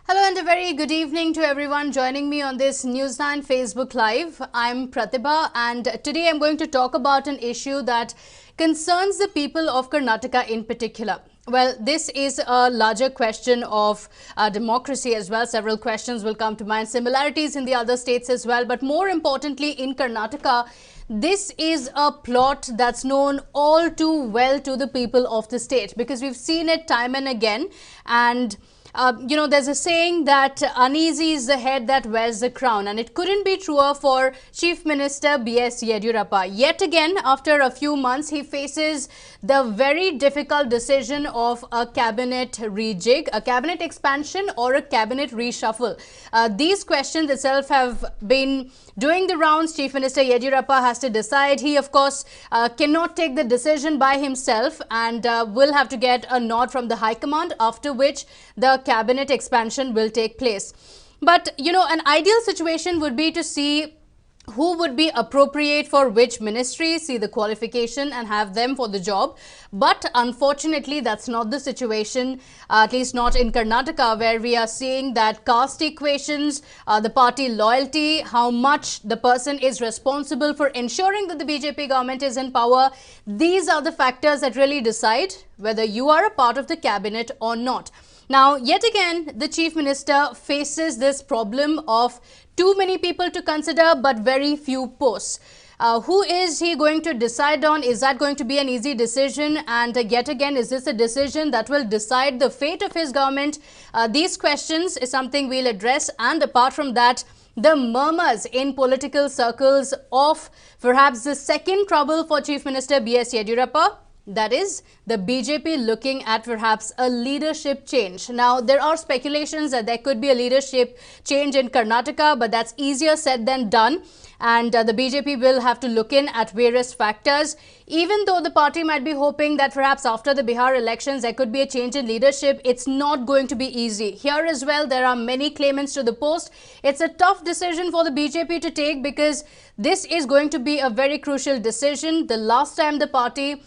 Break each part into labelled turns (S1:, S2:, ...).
S1: Hello and a very good evening to everyone joining me on this News9 Facebook Live. I'm Pratibha and today I'm going to talk about an issue that concerns the people of Karnataka in particular. Well, this is a larger question of democracy as well. Several questions will come to mind, similarities in the other states as well. But more importantly, in Karnataka, this is a plot that's known all too well to the people of the state because we've seen it time and again. And there's a saying that uneasy is the head that wears the crown, and it couldn't be truer for Chief Minister B.S. Yediyurappa. Yet again, after a few months, he faces the very difficult decision of a cabinet rejig, a cabinet expansion or a cabinet reshuffle. These questions itself have been doing the rounds. Chief Minister Yediyurappa has to decide. He, of course, cannot take the decision by himself and will have to get a nod from the High Command, after which the cabinet expansion will take place. But, an ideal situation would be to see who would be appropriate for which ministry, see the qualification and have them for the job. But unfortunately, that's not the situation, at least not in Karnataka, where we are seeing that caste equations, the party loyalty, how much the person is responsible for ensuring that the BJP government is in power, these are the factors that really decide whether you are a part of the cabinet or not. Now, yet again, the Chief Minister faces this problem of too many people to consider but very few posts. Who is he going to decide on? Is that going to be an easy decision? And yet again, is this a decision that will decide the fate of his government? These questions is something we'll address. And apart from that, the murmurs in political circles of perhaps the second trouble for Chief Minister B.S. Yediyurappa. That is, the BJP looking at perhaps a leadership change. Now, there are speculations that there could be a leadership change in Karnataka, but that's easier said than done. And the BJP will have to look in at various factors. Even though the party might be hoping that perhaps after the Bihar elections, there could be a change in leadership, it's not going to be easy. Here as well, there are many claimants to the post. It's a tough decision for the BJP to take because this is going to be a very crucial decision. The last time the party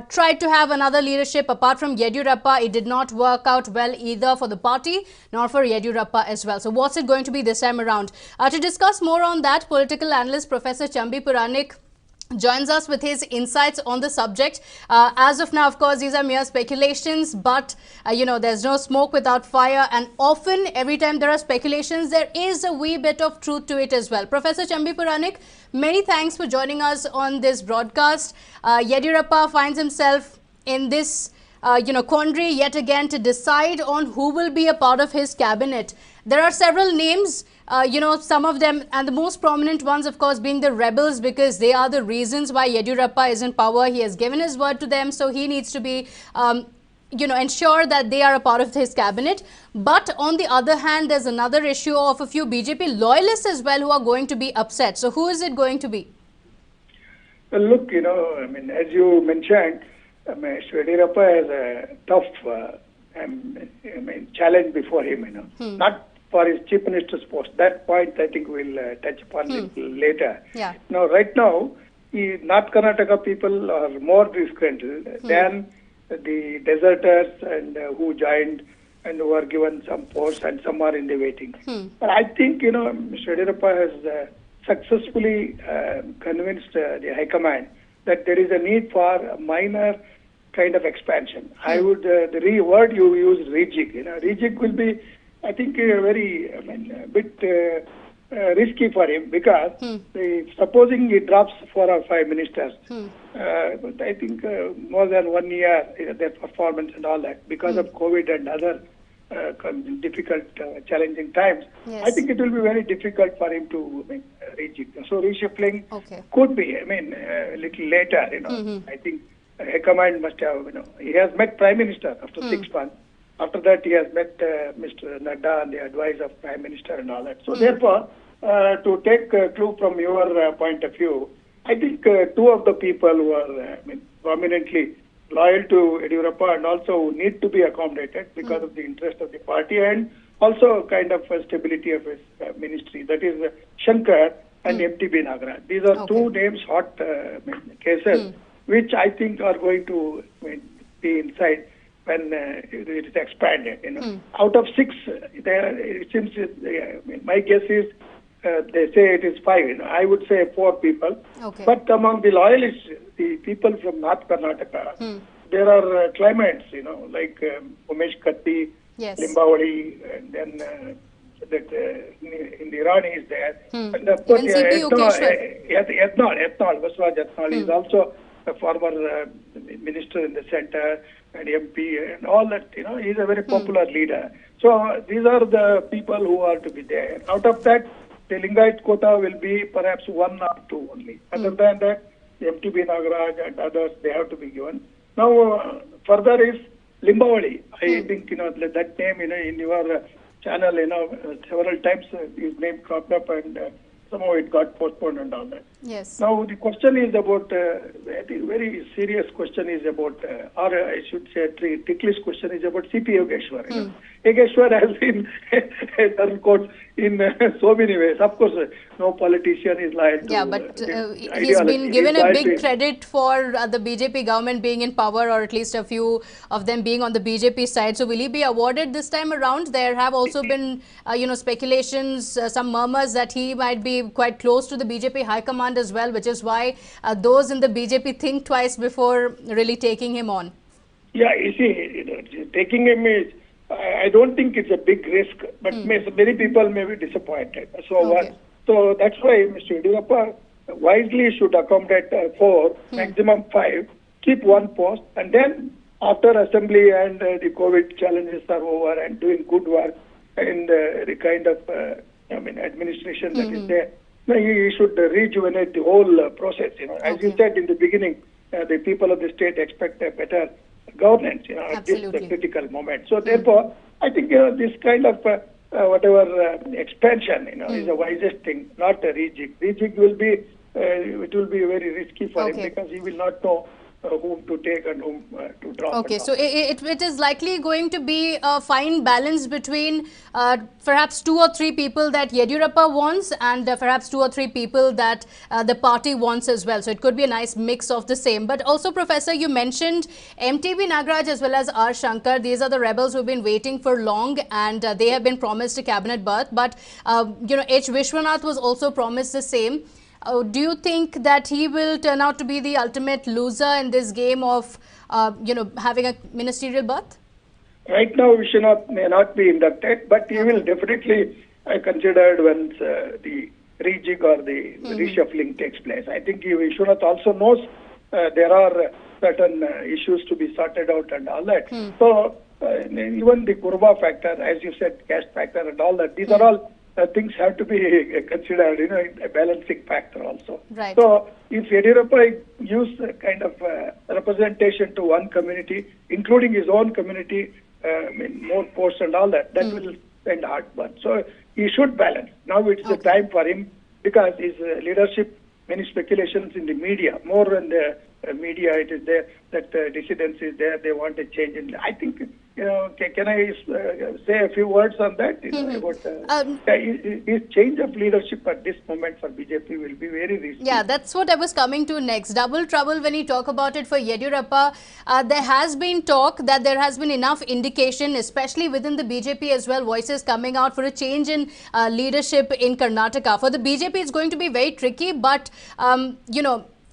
S1: tried to have another leadership apart from Yediyurappa, it did not work out well either for the party nor for Yediyurappa as well. So what's it going to be this time around? To discuss more on that, political analyst Professor Chambi Puranik joins us with his insights on the subject. As of now, of course, these are mere speculations, but there's no smoke without fire, and often every time there are speculations, there is a wee bit of truth to it as well. Professor Chambi Puranik, many thanks for joining us on this broadcast. Yediyurappa finds himself in this quandary yet again to decide on who will be a part of his cabinet. There are several names, some of them, and the most prominent ones, of course, being the rebels, because they are the reasons why Yediyurappa is in power. He has given his word to them, so he needs to be, ensure that they are a part of his cabinet. But on the other hand, there's another issue of a few BJP loyalists as well who are going to be upset. So who is it going to be?
S2: Well, look, as you mentioned, Yediyurappa has a tough challenge before him, not for his chief minister's post. That point I think we'll touch upon little later.
S1: Yeah.
S2: Now, right now, North Karnataka people are more disgruntled than the deserters and who joined and who are given some posts, and some are in the waiting. But I think, Mr. Yediyurappa has successfully convinced the High Command that there is a need for a minor kind of expansion. I would, the word you use, rejig. Rejig will be, I think, a bit risky for him, because supposing he drops 4 or 5 ministers, but I think more than 1 year, their performance and all that, because of COVID and other difficult, challenging times,
S1: yes.
S2: I think it will be very difficult for him to rejig. So reshuffling could be, a little later, I think High Command must have, he has met Prime Minister after 6 months. After that, he has met Mr. Nadda on the advice of Prime Minister and all that. So therefore, to take a clue from your point of view, I think 2 of the people who are prominently loyal to Yediyurappa and also need to be accommodated because of the interest of the party and also kind of stability of his ministry. That is Shankar and MTB Nagaraj. These are 2 names, hot cases, which I think are going to be inside when it is expanded. Out of 6, it seems. My guess is they say it is 5. I would say 4 people.
S1: Okay.
S2: But among the loyalists, the people from North Karnataka, there are claimants. Like Umesh Katti,
S1: Yes.
S2: Limbavadi, and then that Irani is there. And of course,
S1: Even CP
S2: Ethnal, Baswaj Ethnal is also a former minister in the center and MP and all that. He's a very popular leader. So these are the people who are to be there. Out of that, the Lingayat quota will be perhaps 1 or 2 only. Other than that, the MTB Nagaraj and others, they have to be given. Now, further is Limbavadi. I think, that name, in your channel, several times his name cropped up and somehow it got postponed and all that.
S1: Yes.
S2: Now, the question is about, I think very serious question is about, or I should say a ticklish question is about CP Yogeshwar. Yogeshwar has been turned court in so many ways. Of course, no politician is liable to.
S1: Yeah, but he's been given a big credit for the BJP government being in power, or at least a few of them being on the BJP side. So will he be awarded this time around? There have also been, speculations, some murmurs that he might be quite close to the BJP High Command as well, which is why those in the BJP think twice before really taking him on. Yeah,
S2: you see, taking him is, I don't think it's a big risk, but many people may be disappointed. So, so that's why Mr. Yediyurappa wisely should accommodate 4, maximum 5, keep 1 post, and then after assembly and the COVID challenges are over and doing good work in the kind of administration that is there, he should rejuvenate the whole process. As you said in the beginning, the people of the state expect a better governance, at this critical moment. So therefore, I think this kind of expansion, is the wisest thing, not a rejig. Rejig will be, it will be very risky for him because he will not know whom to take and whom to drop. Okay, so it is likely going to be a fine balance between perhaps 2 or 3 people that Yediyurappa wants and perhaps 2 or 3 people that the party wants as well. So it could be a nice mix of the same. But also, Professor, you mentioned MTB Nagaraj as well as R. Shankar. These are the rebels who have been waiting for long and they have been promised a cabinet berth. But, H. Vishwanath was also promised the same. Do you think that he will turn out to be the ultimate loser in this game of, having a ministerial berth? Right now, Vishwanath may not be inducted, but he will definitely considered once the rejig or the reshuffling takes place. I think Vishwanath also knows there are certain issues to be sorted out and all that. So, even the Kurba factor, as you said, caste factor and all that, these are all things have to be considered, a balancing factor also. Right. So, if Yediyurappa gives a kind of representation to one community, including his own community, more posts and all that, that will spend heartburn. So, he should balance. Now it's the time for him because his leadership, many speculations in the media, more in the media it is there that dissidence is there, they want a change in. I think, can I say a few words on that? About his change of leadership at this moment for BJP will be very risky. Yeah, that's what I was coming to next. Double trouble when you talk about it for Yediyurappa. There has been talk that there has been enough indication, especially within the BJP as well, voices coming out for a change in leadership in Karnataka. For the BJP, it's going to be very tricky, but,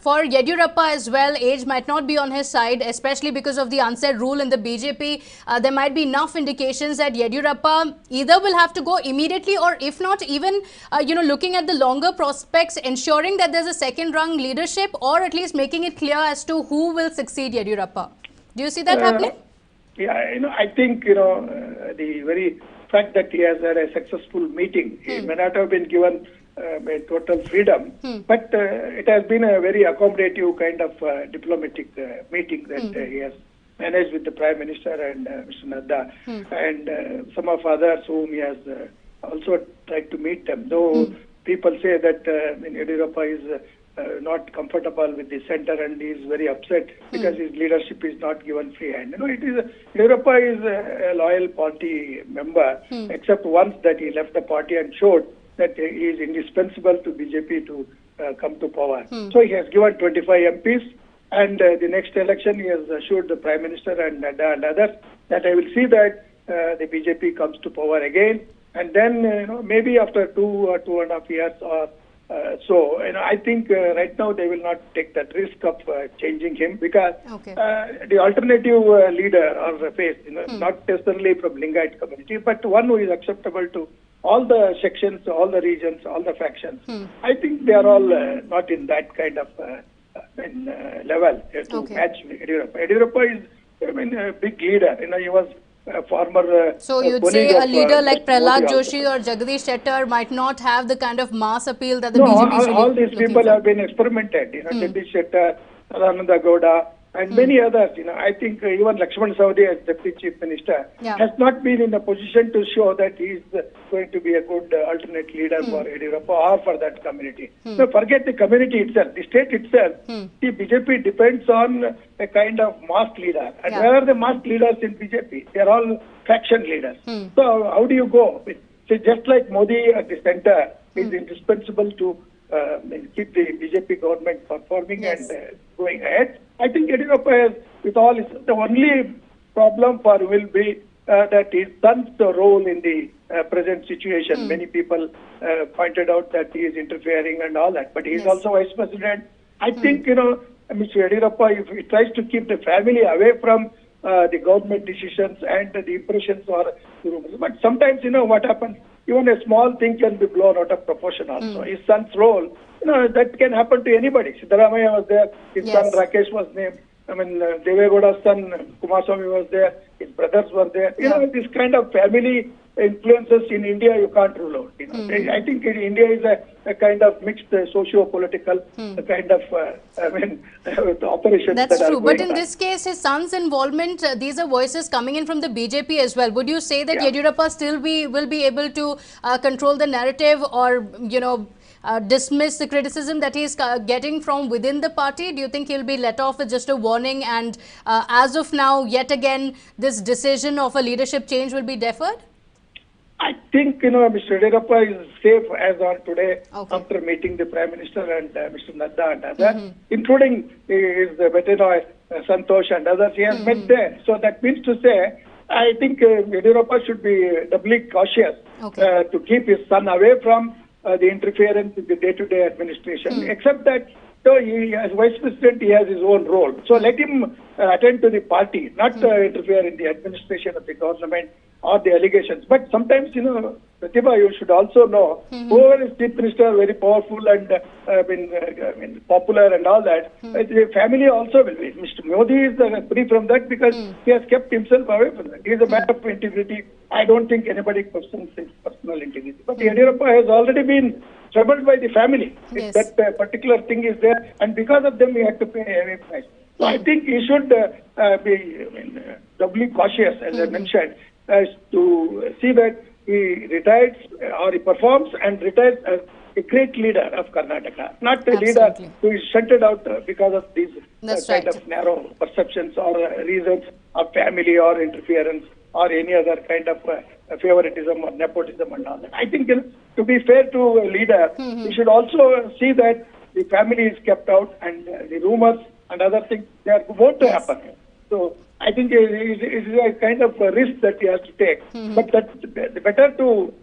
S2: for Yediyurappa as well, age might not be on his side, especially because of the unsaid rule in the BJP. There might be enough indications that Yediyurappa either will have to go immediately or if not even, looking at the longer prospects, ensuring that there's a second-rung leadership or at least making it clear as to who will succeed Yediyurappa. Do you see that happening? Yeah, I think, the very fact that he has had a successful meeting, he may not have been given total freedom, but it has been a very accommodative kind of diplomatic meeting that he has managed with the Prime Minister and Mr. Nadda and some of others whom he has also tried to meet them. Though people say that Yediyurappa is not comfortable with the center and he is very upset because his leadership is not given free hand. Yediyurappa is a loyal party member, except once that he left the party and showed that he is indispensable to BJP to come to power. So he has given 25 MPs And the next election, he has assured the Prime Minister and Nadda and others that I will see that the BJP comes to power again. And then, maybe after 2 or 2.5 years or so, I think right now they will not take that risk of changing him, because the alternative leader or face, not necessarily from Lingayat community, but one who is acceptable to all the sections, all the regions, all the factions. I think they are all not in that kind of level to match Yediyurappa. Yediyurappa is, a big leader. He was a former.
S1: So you'd say a leader like Prahlad Joshi or Jagdish Shettar might not have the kind of mass appeal that the BJP is really
S2: all these people have been experimented. Jagdish Shettar, Sadananda Gowda, and many others. I think even Lakshman Saudi as Deputy Chief Minister has not been in a position to show that he is going to be a good alternate leader for Yediyurappa or for that community. So forget the community itself, the state itself. The BJP depends on a kind of mass leader. And where are the mass leaders in BJP? They are all faction leaders. So how do you go? So just like Modi at the center is indispensable to keep the BJP government performing and going ahead. I think Yediyurappa has, with all his, the only problem for will be that his son's role in the present situation. Many people pointed out that he is interfering and all that, but he is also vice president. I think, Mr. Yediyurappa, if he tries to keep the family away from the government decisions and the impressions or rumors. But sometimes, what happens, even a small thing can be blown out of proportion also. His son's role, that can happen to anybody. Siddaramaiah was there, his son Rakesh was named. Deve Gowda's son Kumaraswamy was there, his brothers were there. This kind of family influences in India you can't rule out. I think India is a kind of mixed socio-political kind of operations.
S1: That's true. But in this case, his son's involvement, these are voices coming in from the BJP as well. Would you say that Yediyurappa still will be able to control the narrative or, dismiss the criticism that he is getting from within the party? Do you think he'll be let off with just a warning, and as of now, yet again, this decision of a leadership change will be deferred?
S2: I think, Mr. Yediyurappa is safe as on today after meeting the Prime Minister and Mr. Nadda and others, including his veteran Santosh and others he has met there. So that means to say, I think Yediyurappa should be doubly cautious to keep his son away from the interference in the day-to-day administration, except that he, as Vice President, he has his own role. So let him attend to the party, not interfere in the administration of the government or the allegations. But sometimes, Pratibha, you should also know, whoever is Chief Minister, very powerful and popular and all that, the family also will be. Mr. Modi is free from that because he has kept himself away from that. He is a man of integrity. I don't think anybody questions his personal integrity. But Yediyurappa has already been troubled by the family. If that particular thing is there, and because of them, he had to pay a heavy price. So I think he should be doubly cautious, as I mentioned, as to see that he retires or he performs and retires as a great leader of Karnataka, not a leader who is shunted out because of these kind of narrow perceptions or reasons of family or interference or any other kind of favoritism or nepotism and all that. I think to be fair to a leader, he should also see that the family is kept out and the rumors and other things, they are going to happen. So I think it is a kind of a risk that he has to take. But that's better to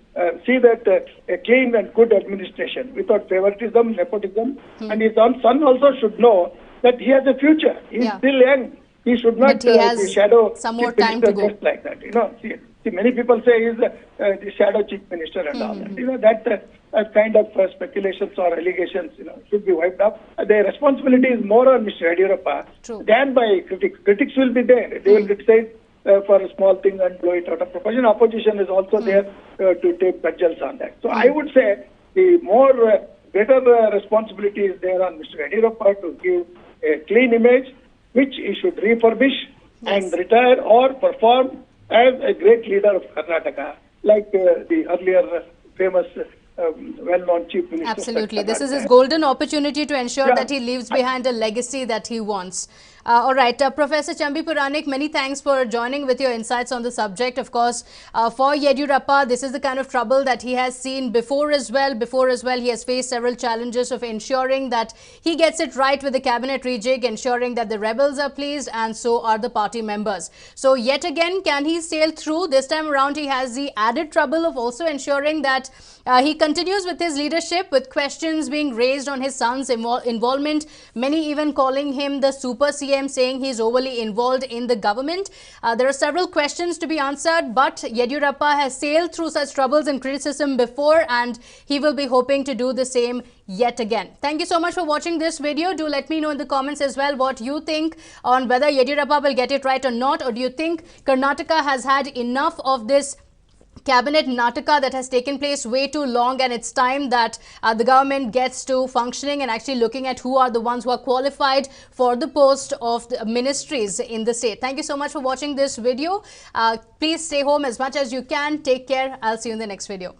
S2: see that a clean and good administration without favoritism, nepotism, and his own son also should know that he has a future. He is still young. He should not be shadow
S1: some more time to go.
S2: Just like that. See, many people say he is the shadow chief minister and all that. That kind of speculations or allegations, should be wiped up. The responsibility is more on Mr. Yediyurappa than by critics. Critics will be there. They will criticize for a small thing and blow it out of proportion. Opposition is also there to take cudgels on that. So I would say the more greater responsibility is there on Mr. Yediyurappa to give a clean image, which he should refurbish and retire or perform as a great leader of Karnataka, like the earlier famous well-known chief minister.
S1: Absolutely. This is his golden opportunity to ensure that he leaves behind a legacy that he wants. All right, Professor Chambi Puranik, many thanks for joining with your insights on the subject. Of course, for Yediyurappa, this is the kind of trouble that he has seen before as well. He has faced several challenges of ensuring that he gets it right with the cabinet rejig, ensuring that the rebels are pleased, and so are the party members. So yet again, can he sail through? This time around, he has the added trouble of also ensuring that he continues with his leadership, with questions being raised on his son's involvement, many even calling him the super CM, saying he's overly involved in the government. There are several questions to be answered, but Yediyurappa has sailed through such troubles and criticism before, and he will be hoping to do the same yet again. Thank you so much for watching this video. Do let me know in the comments as well what you think on whether Yediyurappa will get it right or not, or do you think Karnataka has had enough of this cabinet Nataka that has taken place way too long, and it's time that the government gets to functioning and actually looking at who are the ones who are qualified for the post of the ministries in the state. Thank you so much for watching this video. Please stay home as much as you can. Take care. I'll see you in the next video.